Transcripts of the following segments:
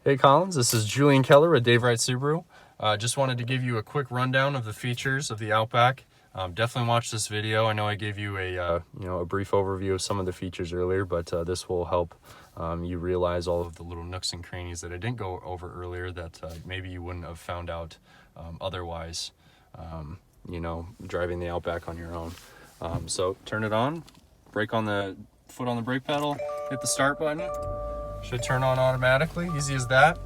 Hey Collins, this is Julian Keller with Dave Wright Subaru. Just wanted to give you a quick rundown of the features of the Outback. Definitely watch this video. I know I gave you a brief overview of some of the features earlier, but this will help you realize all of the little nooks and crannies that I didn't go over earlier that maybe you wouldn't have found out otherwise, driving the Outback on your own. So turn it on, brake on the foot on the brake pedal, hit the start button. Should turn on automatically, easy as that.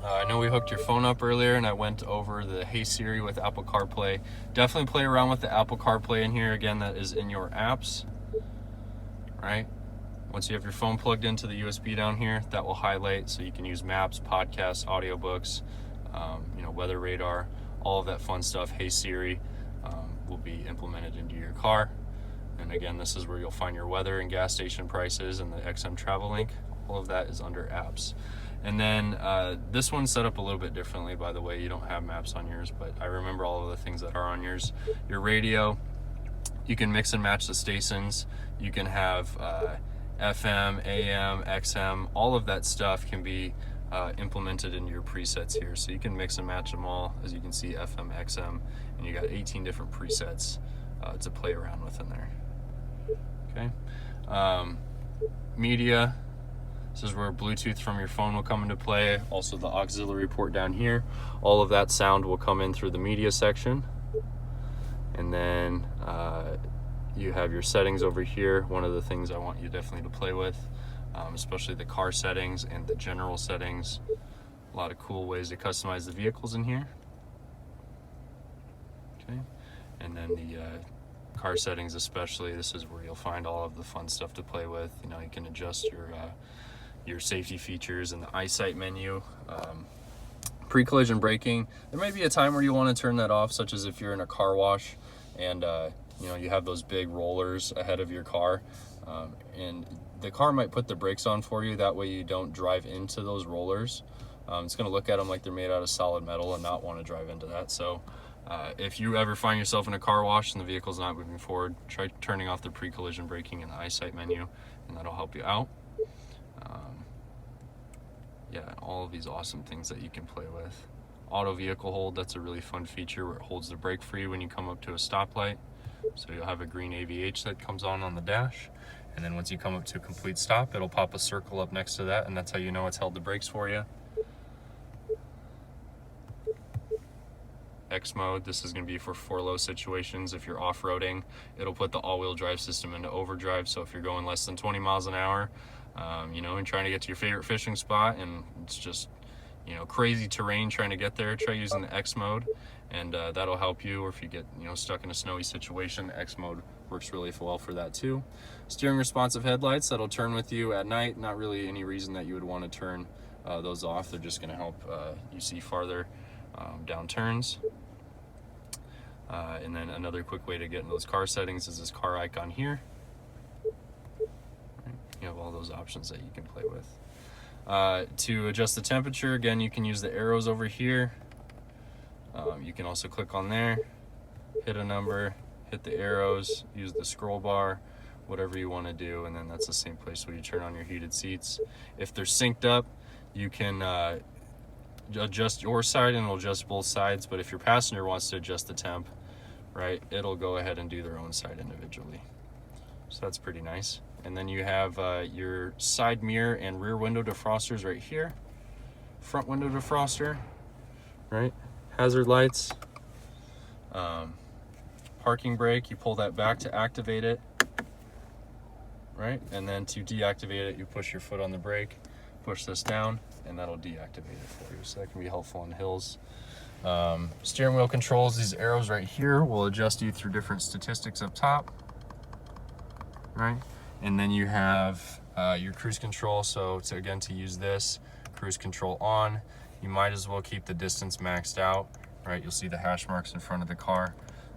I know we hooked your phone up earlier and I went over the Hey Siri with Apple Carplay. Definitely play around with the Apple Carplay in here. Again, that is in your apps, right? Once you have your phone plugged into the USB down here, that will highlight so you can use maps, podcasts, audiobooks, weather radar, all of that fun stuff. Hey Siri will be implemented into your car. And again, this is where you'll find your weather and gas station prices and the XM travel link. All of that is under apps. And then this one's set up a little bit differently, by the way. You don't have maps on yours, but I remember all of the things that are on yours. Your radio, you can mix and match the stations. You can have FM, AM, XM, all of that stuff can be implemented into your presets here. So you can mix and match them all, as you can see, FM, XM, and you got 18 different presets to play around with in there. Okay. Media. This is where Bluetooth from your phone will come into play. Also the auxiliary port down here. All of that sound will come in through the media section. And then you have your settings over here. One of the things I want you definitely to play with, especially the car settings and the general settings. A lot of cool ways to customize the vehicles in here. Okay. And then the car settings especially, this is where you'll find all of the fun stuff to play with. You can adjust your safety features in the eyesight menu. Pre-collision braking, there may be a time where you want to turn that off, such as if you're in a car wash and you have those big rollers ahead of your car, and the car might put the brakes on for you. That way you don't drive into those rollers. It's going to look at them like they're made out of solid metal and not want to drive into that. So if you ever find yourself in a car wash and the vehicle's not moving forward, try turning off the pre-collision braking in the eyesight menu, and that'll help you out. All of these awesome things that you can play with. Auto vehicle hold, that's a really fun feature where it holds the brake for you when you come up to a stoplight. So you'll have a green AVH that comes on the dash, and then once you come up to a complete stop, it'll pop a circle up next to that, and that's how you know it's held the brakes for you. X mode, this is going to be for low situations. If you're off-roading, it'll put the all-wheel drive system into overdrive. So if you're going less than 20 miles an hour, and trying to get to your favorite fishing spot, and it's just, crazy terrain trying to get there, try using the X mode, and that'll help you. Or if you get, stuck in a snowy situation, the X mode works really well for that too. Steering responsive headlights, that'll turn with you at night. Not really any reason that you would want to turn those off. They're just going to help you see farther down turns. And then another quick way to get in those car settings is this car icon here. You have all those options that you can play with. To adjust the temperature, again, you can use the arrows over here. You can also click on there, hit a number, hit the arrows, use the scroll bar, whatever you want to do, and then that's the same place where you turn on your heated seats. If they're synced up, you can adjust your side and it'll adjust both sides, but if your passenger wants to adjust the temp, right, it'll go ahead and do their own side individually. So that's pretty nice. And then you have your side mirror and rear window defrosters right here. Front window defroster, right? Hazard lights. Parking brake, you pull that back to activate it, right? And then to deactivate it, you push your foot on the brake, push this down, and that'll deactivate it for you. So that can be helpful on hills. Steering wheel controls, these arrows right here will adjust you through different statistics up top, right? And then you have your cruise control. So to use this, cruise control on, you might as well keep the distance maxed out, right? You'll see the hash marks in front of the car.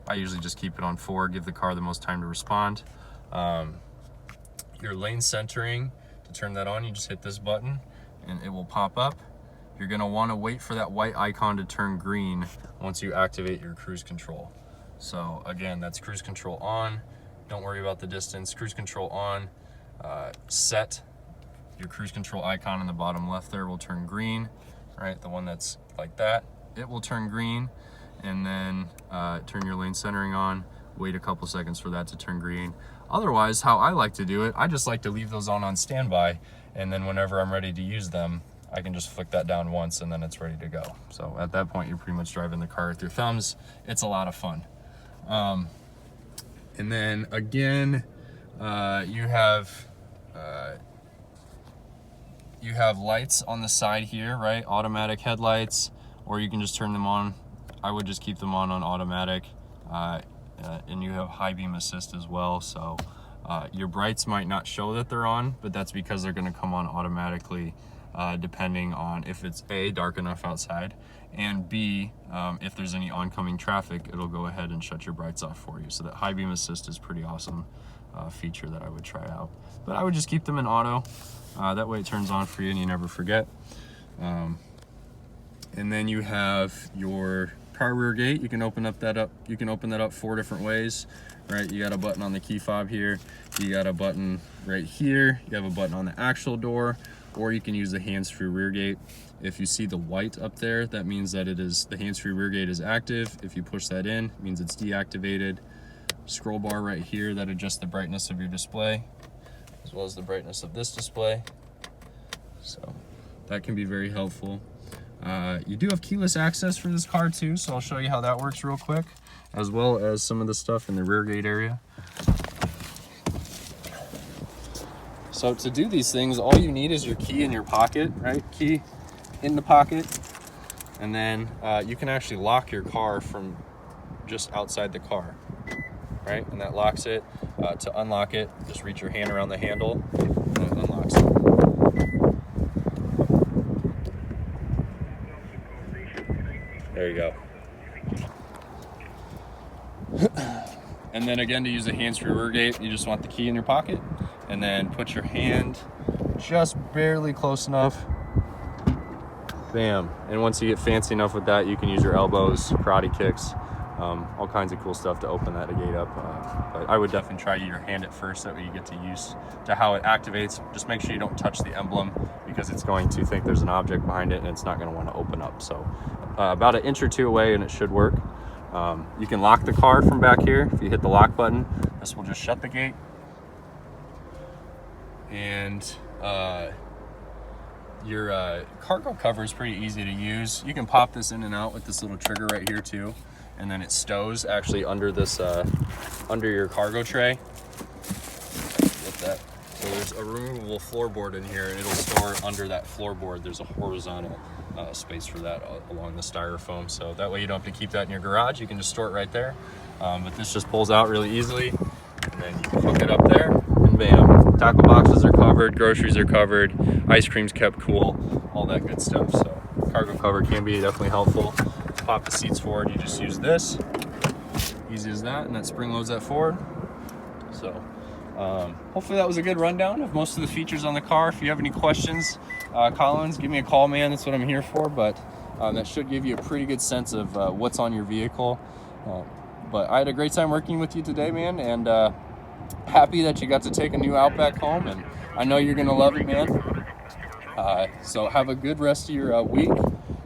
I usually just keep it on 4, give the car the most time to respond. Your lane centering, to turn that on, you just hit this button and it will pop up. You're gonna wanna wait for that white icon to turn green once you activate your cruise control. So again, that's cruise control on. Don't worry about the distance. Cruise control on. Set your cruise control icon in the bottom left there will turn green, right? The one that's like that, it will turn green, and then turn your lane centering on, wait a couple seconds for that to turn green. Otherwise, how I like to do it, I just like to leave those on standby, and then whenever I'm ready to use them, I can just flick that down once and then it's ready to go. So at that point, you're pretty much driving the car with your thumbs. It's a lot of fun. And then again, you have lights on the side here, right? Automatic headlights, or you can just turn them on. I would just keep them on automatic. And you have high beam assist as well. So your brights might not show that they're on, but that's because they're gonna come on automatically depending on if it's A, dark enough outside, and B, if there's any oncoming traffic, it'll go ahead and shut your brights off for you. So that high beam assist is pretty awesome feature that I would try out. But I would just keep them in auto. That way it turns on for you and you never forget. And then you have your car rear gate. You can open that up 4 different ways, right? You got a button on the key fob here, you got a button right here, you have a button on the actual door, or you can use the hands-free rear gate. If you see the white up there, that means that the hands-free rear gate is active. If you push that in, it means it's deactivated. Scroll bar right here that adjusts the brightness of your display, as well as the brightness of this display. So that can be very helpful. You do have keyless access for this car too, so I'll show you how that works real quick, as well as some of the stuff in the rear gate area. So to do these things, all you need is your key in your pocket, right? Key in the pocket, and then you can actually lock your car from just outside the car, right? And that locks it. To unlock it, just reach your hand around the handle and it unlocks it. There you go. And then again, to use the hands-free rear gate, you just want the key in your pocket, and then put your hand just barely close enough. Bam. And once you get fancy enough with that, you can use your elbows, karate kicks, all kinds of cool stuff to open that gate up. But I would definitely try your hand at first, that way you get to use to how it activates. Just make sure you don't touch the emblem, because it's going to think there's an object behind it and it's not going to want to open up. So about an inch or 2 away and it should work. You can lock the car from back here. If you hit the lock button, this will just shut the gate. And your cargo cover is pretty easy to use. You can pop this in and out with this little trigger right here too, and then it stows actually under this under your cargo tray. Get that. So there's a removable floorboard in here, and it'll store under that floorboard. There's a horizontal space for that along the styrofoam, so that way you don't have to keep that in your garage. You can just store it right there. But this just pulls out really easily, and then you can hook it up there, and bam, tackle boxes are covered, groceries are covered, ice cream's kept cool, all that good stuff. So cargo cover can be definitely helpful. Pop the seats forward, you just use this, easy as that, and that spring loads that forward. So hopefully that was a good rundown of most of the features on the car. If you have any questions, Collins, give me a call, man. That's what I'm here for. But that should give you a pretty good sense of what's on your vehicle. But I had a great time working with you today, man, and happy that you got to take a new Outback home, and I know you're gonna love it, man. So have a good rest of your week,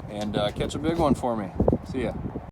and catch a big one for me. See ya.